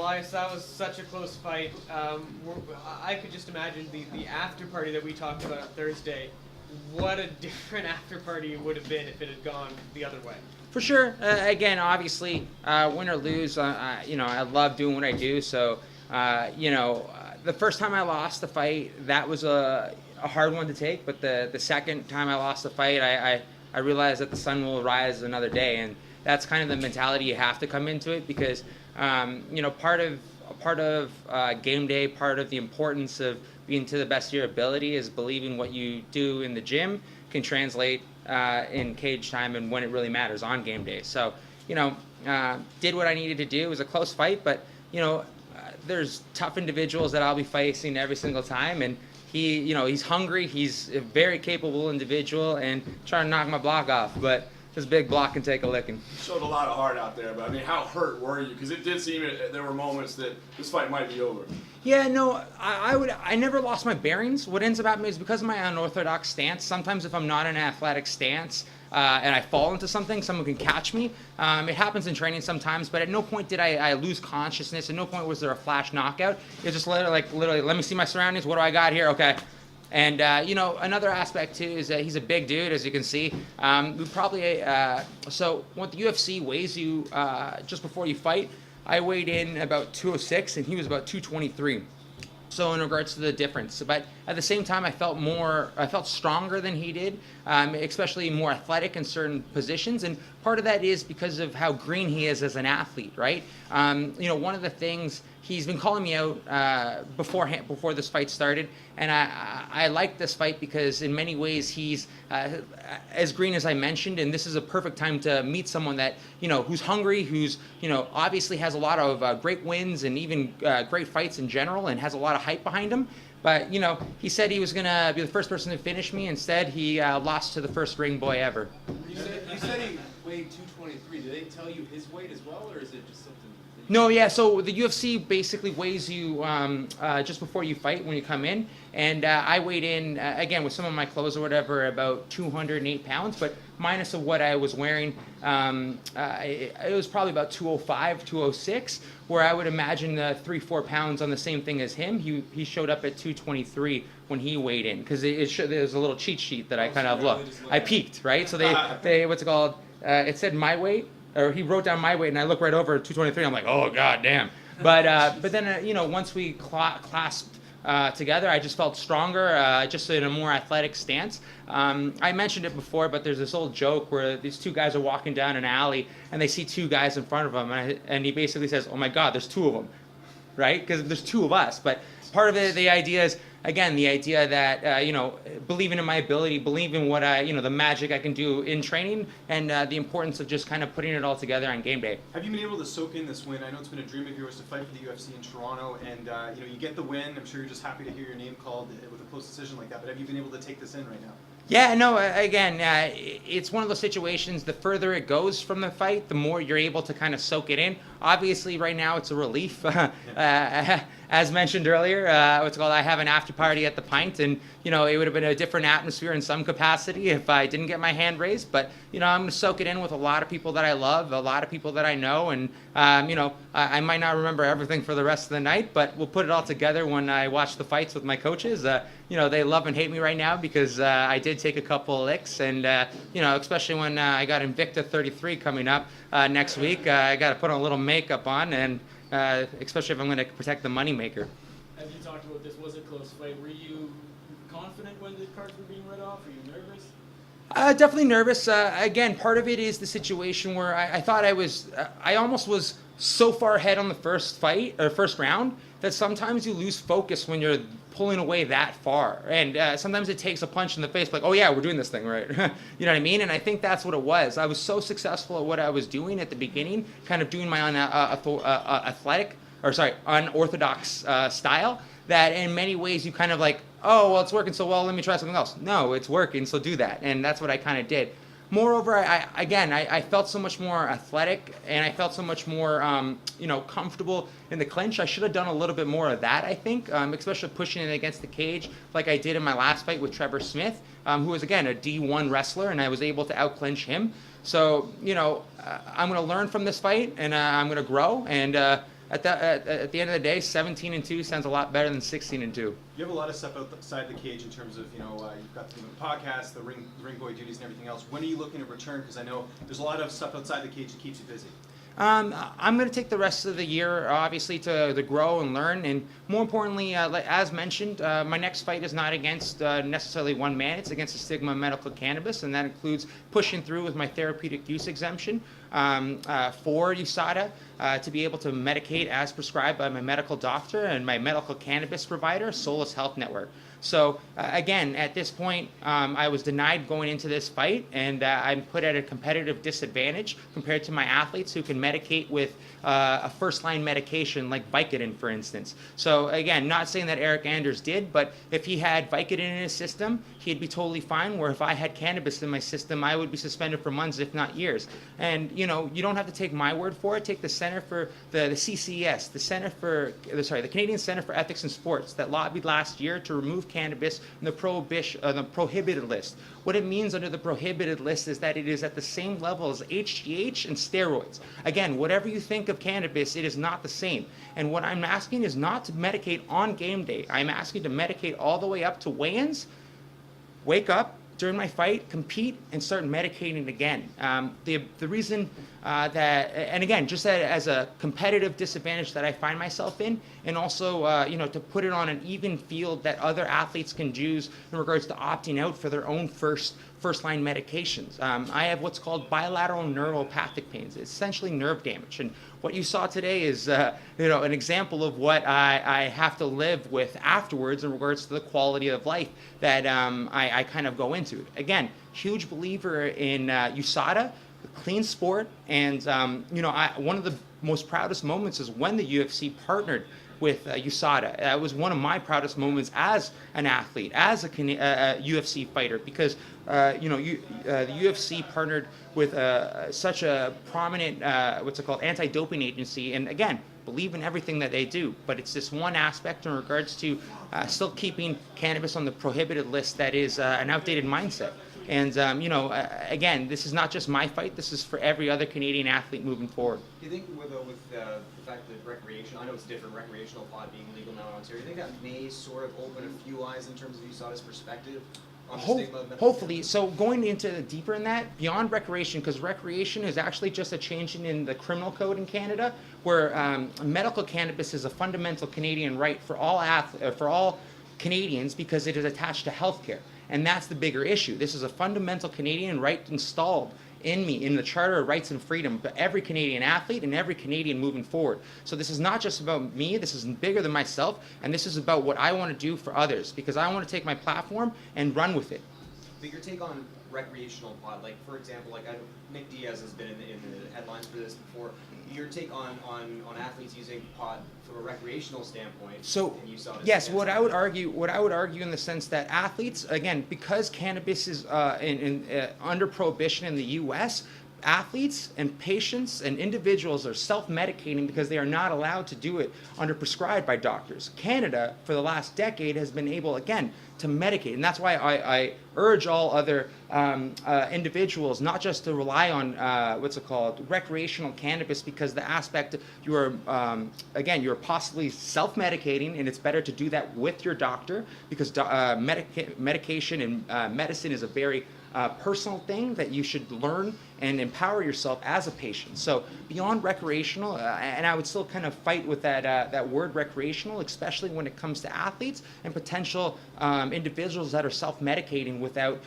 Elias, that was such a close fight. I could just imagine the after party that we talked about on Thursday. What a different after party it would have been if it had gone the other way. For sure. Again, obviously, win or lose, I love doing what I do. So, the first time I lost the fight, that was a hard one to take. But the second time I lost the fight, I realized that the sun will rise another day, and that's kind of the mentality you have to come into it, because part of game day, part of the importance of being to the best of your ability is believing what you do in the gym can translate in cage time and when it really matters on game day. So, did what I needed to do. It was a close fight, but there's tough individuals that I'll be facing every single time, and he's hungry. He's a very capable individual, and trying to knock my block off, but this big block can take a licking. You showed a lot of heart out there, but I mean, how hurt were you? Because it did seem there were moments that this fight might be over. Yeah, no, I never lost my bearings. What ends up happening is because of my unorthodox stance. Sometimes if I'm not in an athletic stance and I fall into something, someone can catch me. It happens in training sometimes, but at no point did I lose consciousness. At no point was there a flash knockout. It was just literally, let me see my surroundings. What do I got here? Okay. And, another aspect, too, is that he's a big dude, as you can see. So when the UFC weighs you just before you fight, I weighed in about 206, and he was about 223. So in regards to the difference, but at the same time, I felt stronger than he did, especially more athletic in certain positions. And part of that is because of how green he is as an athlete, right? One of the things he's been calling me out before this fight started, and I like this fight because in many ways he's as green as I mentioned, and this is a perfect time to meet someone that who's hungry, who's obviously has a lot of great wins and even great fights in general, and has a lot of hype behind him. But he said he was gonna be the first person to finish me. Instead, he lost to the first ring boy ever. You said he weighed 223. Did they tell you his weight as well, or is it just something? No, yeah. So the UFC basically weighs you just before you fight when you come in, and I weighed in again with some of my clothes or whatever about 208 pounds, but minus of what I was wearing, it was probably about 205, 206. Where I would imagine 3-4 pounds on the same thing as him. He showed up at 223 when he weighed in, because there's a little cheat sheet that I kind of looked. I peeked, right? So they what's it called? It said my weight. Or he wrote down my weight, and I look right over at 223. I'm like, oh god damn. But then once we clasped together, I just felt stronger, just in a more athletic stance. I mentioned it before, but there's this old joke where these two guys are walking down an alley, and they see two guys in front of them, and he basically says, "Oh my God, there's two of them," right? Because there's two of us. But part of it, the idea is, again, the idea that, believing in my ability, believing what the magic I can do in training, and the importance of just kind of putting it all together on game day. Have you been able to soak in this win? I know it's been a dream of yours to fight for the UFC in Toronto, and you get the win. I'm sure you're just happy to hear your name called with a close decision like that, but have you been able to take this in right now? Yeah, no, again, it's one of those situations, the further it goes from the fight, the more you're able to kind of soak it in. Obviously, right now, it's a relief. As mentioned earlier, I have an after party at the Pint, and, it would have been a different atmosphere in some capacity if I didn't get my hand raised. But, I'm going to soak it in with a lot of people that I love, a lot of people that I know, and, I might not remember everything for the rest of the night, but we'll put it all together when I watch the fights with my coaches. They love and hate me right now because I did take a couple of licks, and, especially when I got Invicta 33 coming up next week, I got to put a little makeup on, and especially if I'm going to protect the moneymaker. As you talked about, this was a close fight. Were you confident when the cards were being read off? Were you nervous? Definitely nervous. Again, part of it is the situation where I thought I almost was so far ahead on the first round that sometimes you lose focus when you're pulling away that far. And sometimes it takes a punch in the face, like, oh yeah, we're doing this thing, right? You know what I mean? And I think that's what it was. I was so successful at what I was doing at the beginning, kind of doing my unorthodox style, that in many ways you kind of like, oh, well, it's working so well, let me try something else. No, it's working, so do that. And that's what I kind of did. Moreover, I felt so much more athletic, and I felt so much more, comfortable in the clinch. I should have done a little bit more of that, I think, especially pushing it against the cage like I did in my last fight with Trevor Smith, who was, again, a D1 wrestler, and I was able to out-clinch him. So, I'm going to learn from this fight, and I'm going to grow, and at the end of the day, 17-2 sounds a lot better than 16-2. You have a lot of stuff outside the cage in terms of, you've got the podcast, the ring boy duties and everything else. When are you looking to return? Because I know there's a lot of stuff outside the cage that keeps you busy. I'm going to take the rest of the year, obviously, to grow and learn. And more importantly, as mentioned, my next fight is not against necessarily one man. It's against the stigma of medical cannabis, and that includes pushing through with my therapeutic use exemption for USADA to be able to medicate as prescribed by my medical doctor and my medical cannabis provider, Solus Health Network. So again, at this point, I was denied going into this fight, and I'm put at a competitive disadvantage compared to my athletes who can medicate with a first-line medication like Vicodin, for instance. So again, not saying that Eryk Anders did, but if he had Vicodin in his system, he'd be totally fine, where if I had cannabis in my system, I would be suspended for months, if not years. And you don't have to take my word for it. Take the Center for the CCS, the Canadian Center for Ethics in Sports, that lobbied last year to remove cannabis in the prohibited list. What it means under the prohibited list is that it is at the same level as HGH and steroids. Again, whatever you think of cannabis, it is not the same. And what I'm asking is not to medicate on game day. I'm asking to medicate all the way up to weigh-ins, wake up during my fight, compete, and start medicating again. The reason that, and again, just as a competitive disadvantage that I find myself in, and also, to put it on an even field that other athletes can use in regards to opting out for their own first-line medications. I have what's called bilateral neuropathic pains. It's essentially nerve damage. And what you saw today is, an example of what I have to live with afterwards in regards to the quality of life that I kind of go into. Again, huge believer in USADA, clean sport, and one of the most proudest moments is when the UFC partnered with USADA. That was one of my proudest moments as an athlete, as a UFC fighter, because the UFC partnered with such a prominent, anti-doping agency, and again, believe in everything that they do, but it's this one aspect in regards to still keeping cannabis on the prohibited list that is an outdated mindset. And, again, this is not just my fight. This is for every other Canadian athlete moving forward. Do you think with the fact that recreational, I know it's different, recreational pot being legal now in Ontario, do you think that may sort of open a few eyes in terms of USADA's perspective on the stigma of medical hopefully. cannabis? So going into deeper in that, beyond recreation, because recreation is actually just a change in the criminal code in Canada, where medical cannabis is a fundamental Canadian right for all Canadians because it is attached to healthcare. And that's the bigger issue. This is a fundamental Canadian right installed in me, in the Charter of Rights and Freedom, but every Canadian athlete and every Canadian moving forward. So this is not just about me, this is bigger than myself, and this is about what I want to do for others, because I want to take my platform and run with it. But your take on recreational pot, like for example, like Nick Diaz has been in the headlines for this before. Your take on athletes using pot from a recreational standpoint. So and you saw this yes, against what I would argue in the sense that athletes, again, because cannabis is under prohibition in the U.S., athletes and patients and individuals are self-medicating because they are not allowed to do it under prescribed by doctors. Canada, for the last decade, has been able, again, to medicate. And that's why I urge all other individuals not just to rely on, recreational cannabis, because the aspect you're possibly self-medicating, and it's better to do that with your doctor, because medication and medicine is a very personal thing that you should learn and empower yourself as a patient. So beyond recreational, and I would still kind of fight with that word recreational, especially when it comes to athletes and potential individuals that are self-medicating without,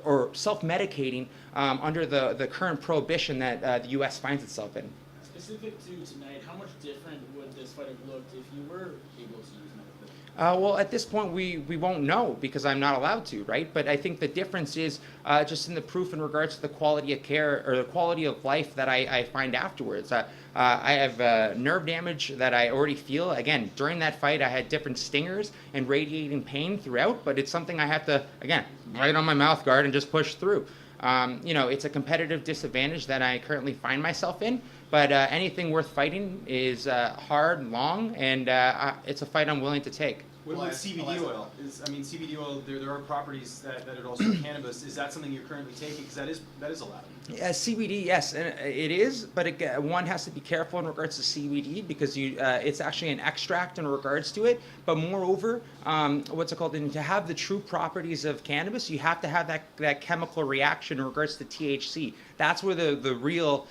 or self-medicating under the current prohibition that the U.S. finds itself in. Specific to tonight, how much different would this fight have looked if you were able to use medical? Well, at this point, we won't know because I'm not allowed to, right? But I think the difference is just in the proof in regards to the quality of care or the quality of life that I find afterwards. I have nerve damage that I already feel. Again, during that fight, I had different stingers and radiating pain throughout, but it's something I have to, again, right on my mouth guard and just push through. It's a competitive disadvantage that I currently find myself in, but anything worth fighting is hard, long, and it's a fight I'm willing to take. What about CBD oil? CBD oil. There are properties that it also cannabis. Is that something you're currently taking? Because that is allowed. CBD, yes, and it is, but one has to be careful in regards to CBD because it's actually an extract in regards to it. But moreover, what's it called? And to have the true properties of cannabis, you have to have that chemical reaction in regards to THC. That's where the real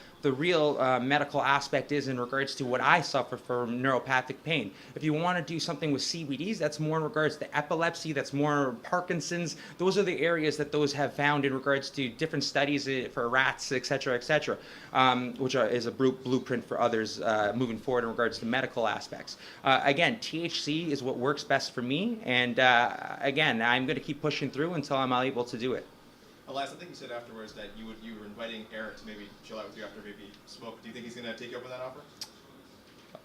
medical aspect is in regards to what I suffer from neuropathic pain. If you want to do something with CBDs, that's more in regards to epilepsy, that's more Parkinson's. Those are the areas that those have found in regards to different studies for rats, et cetera, which is a blueprint for others moving forward in regards to medical aspects. Again, THC is what works best for me, and again, I'm going to keep pushing through until I'm able to do it. Elias, I think you said afterwards that you were inviting Eryk to maybe chill out with you after maybe smoke. Do you think he's going to take you up on that offer?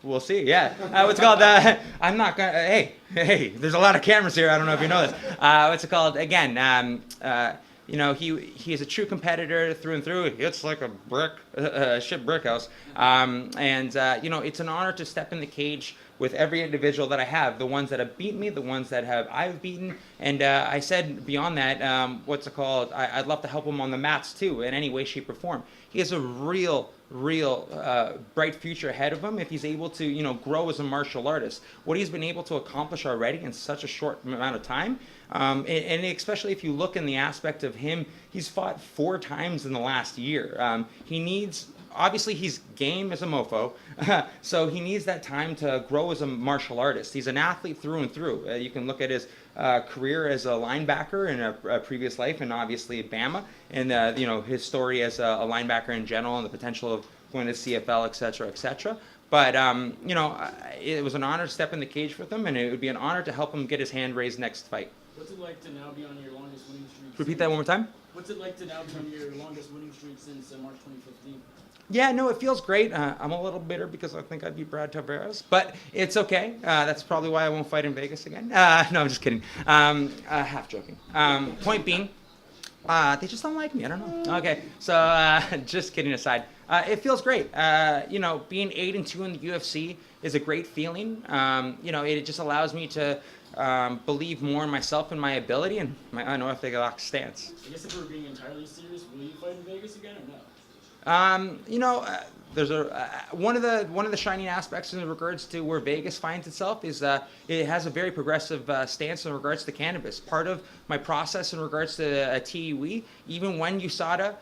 We'll see. Yeah. What's it called? I'm not gonna. Hey. There's a lot of cameras here. I don't know if you know this. What's it called? Again, he is a true competitor through and through. It's like a ship brick house. It's an honor to step in the cage with every individual that I have, the ones that have beaten me, the ones that I've beaten, and I said beyond that, I'd love to help him on the mats too, in any way, shape, or form. He has a real bright future ahead of him if he's able to, grow as a martial artist. What he's been able to accomplish already in such a short amount of time, and especially if you look in the aspect of him, he's fought 4 times in the last year. Obviously, he's game as a mofo, so he needs that time to grow as a martial artist. He's an athlete through and through. You can look at his career as a linebacker in a previous life, and obviously at Bama, and his story as a linebacker in general, and the potential of going to CFL, et cetera, et cetera. But it was an honor to step in the cage with him, and it would be an honor to help him get his hand raised next fight. What's it like to now be on your longest winning streak? Repeat that one more time. What's it like to now be on your longest winning streak since March 2015? Yeah, no, it feels great. I'm a little bitter because I think I beat Brad Tavares, but it's okay. That's probably why I won't fight in Vegas again. No, I'm just kidding. Half joking. Point being, they just don't like me. I don't know. Okay, so just kidding aside. It feels great. Being 8-2 in the UFC is a great feeling. It just allows me to believe more in myself and my ability and my unorthodox stance. I guess if we're being entirely serious, will you fight in Vegas again or no? There's one of the shining aspects in regards to where Vegas finds itself is it has a very progressive stance in regards to cannabis. Part of my process in regards to TUE, even when USADA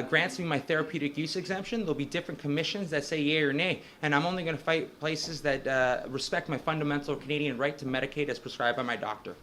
grants me my therapeutic use exemption, there'll be different commissions that say yay or nay, and I'm only going to fight places that respect my fundamental Canadian right to medicate as prescribed by my doctor.